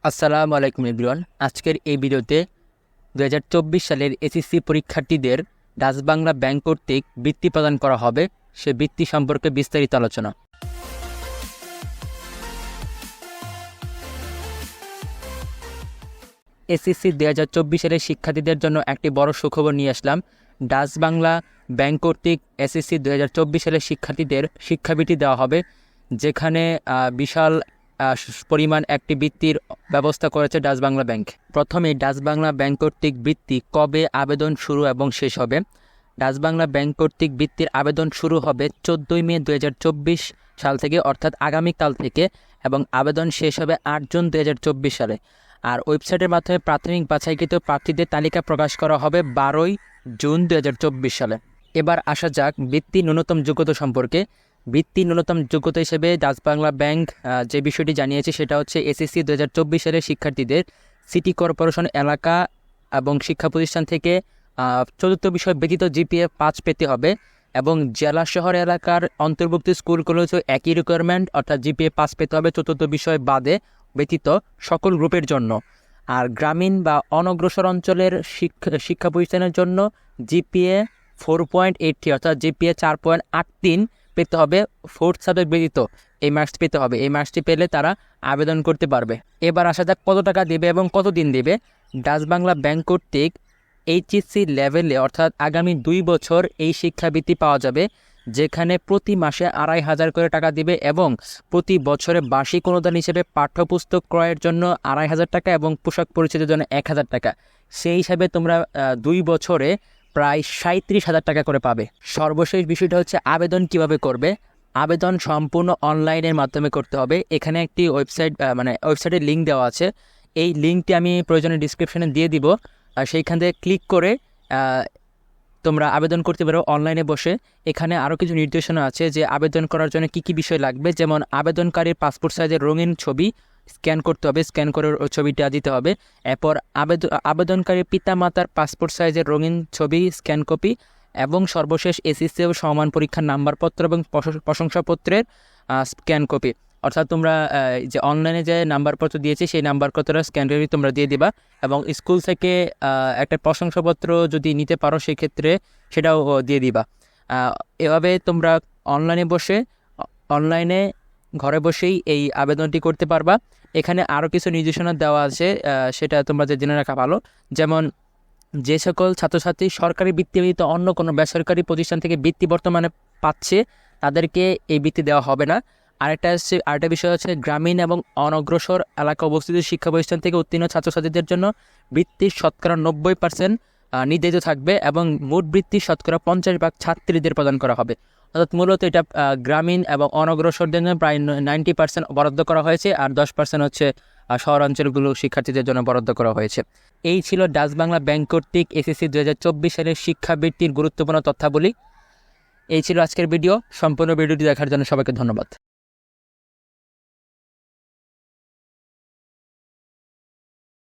আসসালামু আলাইকুম এভরিওয়ান। আজকের এই ভিডিওতে 2024 সালের এসএসসি পরীক্ষার্থীদের ডাচ বাংলা ব্যাংক কর্তৃক বৃত্তি প্রদান করা হবে, সে বৃত্তি সম্পর্কে বিস্তারিত আলোচনা। এসএসসি 2024 সালের শিক্ষার্থীদের জন্য একটি বড় সুখবর নিয়ে আসলাম। ডাচ বাংলা ব্যাংক কর্তৃক এসএসসি 2024 সালের শিক্ষার্থীদের শিক্ষাবৃত্তি দেওয়া হবে, যেখানে বিশাল পরিমাণ একটি বৃত্তির ব্যবস্থা করেছে ডাচ বাংলা ব্যাংক। প্রথমে ডাচ বাংলা ব্যাংক কর্তৃক বৃত্তি কবে আবেদন শুরু এবং শেষ হবে। ডাচ বাংলা ব্যাংক কর্তৃক বৃত্তির আবেদন শুরু হবে 14 মে 2024 সাল থেকে, অর্থাৎ আগামীকাল থেকে, এবং আবেদন শেষ হবে 8 জুন 2024 সালে। আর ওয়েবসাইটের মাধ্যমে প্রাথমিক বাছাইকৃত প্রার্থীদের তালিকা প্রকাশ করা হবে 12 জুন 2024 সালে। এবার আসা যাক বৃত্তি ন্যূনতম যোগ্যতা সম্পর্কে। বৃত্তি ন্যূনতম যোগ্যতা হিসেবে ডাচ বাংলা ব্যাংক যে বিষয়টি জানিয়েছে সেটা হচ্ছে এসএসসি 2024 সালের শিক্ষার্থীদের সিটি কর্পোরেশন এলাকা এবং শিক্ষা প্রতিষ্ঠান থেকে চতুর্থ বিষয় ব্যতীত জিপিএ 5 পেতে হবে, এবং জেলা শহর এলাকার অন্তর্ভুক্ত স্কুলগুলোতেও একই রিকোয়ারমেন্ট, অর্থাৎ জিপিএ 5 পেতে হবে চতুর্থ বিষয় বাদে ব্যতীত সকল গ্রুপের জন্য। আর গ্রামীণ বা অনগ্রসর অঞ্চলের শিক্ষা প্রতিষ্ঠানের জন্য জিপিএ 4.83 অর্থাৎ জিপিএ 4.83 পেতে হবে, ফোর্থ সাবজেক্ট ব্যতীত এই মার্কসটি পেতে হবে। এই মার্কসটি পেলে তারা আবেদন করতে পারবে। এবার আসা যাক কত টাকা দেবে এবং কতদিন দেবে। ডাচ বাংলা ব্যাংক কর্তৃক এইচএসসি লেভেলে অর্থাৎ আগামী 2 বছর এই শিক্ষাবৃত্তি পাওয়া যাবে, যেখানে প্রতি মাসে 2,500 করে টাকা দিবে, এবং প্রতি বছরে বার্ষিক অনুদান হিসেবে পাঠ্যপুস্তক ক্রয়ের জন্য 2,500 টাকা এবং পোশাক পরিচ্ছদের জন্য 1,000 টাকা। সেই হিসাবে তোমরা 2 বছরে প্রায় 37,000 টাকা করে পাবে। সর্বশেষ বিষয়টা হচ্ছে আবেদন কিভাবে করবে। আবেদন সম্পূর্ণ অনলাইনের মাধ্যমে করতে হবে। এখানে একটি ওয়েবসাইটের লিঙ্ক দেওয়া আছে। এই লিঙ্কটি আমি প্রয়োজনে ডিসক্রিপশনে দিয়ে দিব, সেইখান থেকে ক্লিক করে তোমরা আবেদন করতে পারো অনলাইনে বসে। এখানে আরও কিছু নির্দেশনা আছে যে আবেদন করার জন্য কী কী বিষয় লাগবে, যেমন আবেদনকারীর পাসপোর্ট সাইজের রঙিন ছবি স্ক্যান করতে হবে, স্ক্যান করে ওই ছবিটা দিতে হবে। এরপর আবেদনকারীর পিতামাতার পাসপোর্ট সাইজের রঙিন ছবি স্ক্যান কপি, এবং সর্বশেষ এসএসসি ও সমান পরীক্ষার নাম্বারপত্র এবং প্রশংসাপত্রের স্ক্যান কপি। অর্থাৎ তোমরা যে অনলাইনে যে নাম্বারপত্র দিয়েছি সেই নাম্বারপত্রটা স্ক্যান করে তোমরা দিয়ে দিবা, এবং স্কুল থেকে একটা প্রশংসাপত্র যদি নিতে পারো সেক্ষেত্রে সেটাও দিয়ে দিবা। এভাবে তোমরা অনলাইনে ঘরে বসেই এই আবেদনটি করতে পারবা। এখানে আরও কিছু নির্দেশনা দেওয়া আছে, সেটা তোমরা জেনে রাখা ভালো। যেমন যে সকল ছাত্রছাত্রী সরকারি বৃত্তি ব্যতীত অন্য কোনো বেসরকারি প্রতিষ্ঠান থেকে বৃত্তি বর্তমানে পাচ্ছে তাদেরকে এই বৃত্তি দেওয়া হবে না। আরেকটা বিষয় হচ্ছে গ্রামীণ এবং অনগ্রসর এলাকা অবস্থিত শিক্ষা প্রতিষ্ঠান থেকে উত্তীর্ণ ছাত্রছাত্রীদের জন্য বৃত্তির শতকরা 90% নির্ধারিত থাকবে, এবং মোট বৃত্তির শতকরা 50% ছাত্রীদের প্রদান করা হবে। অর্থাৎ মূলত এটা গ্রামীণ এবং অনগ্রসরদের জন্য প্রায় 90% বরাদ্দ করা হয়েছে, আর 10% হচ্ছে শহরাঞ্চলগুলো শিক্ষার্থীদের জন্য বরাদ্দ করা হয়েছে। এই ছিল ডাচ বাংলা ব্যাংক কর্তৃক এসএসসি 2024 সালের শিক্ষাবৃত্তির গুরুত্বপূর্ণ তথ্যাবলী। এই ছিল আজকের ভিডিও। সম্পূর্ণ ভিডিওটি দেখার জন্য সবাইকে ধন্যবাদ।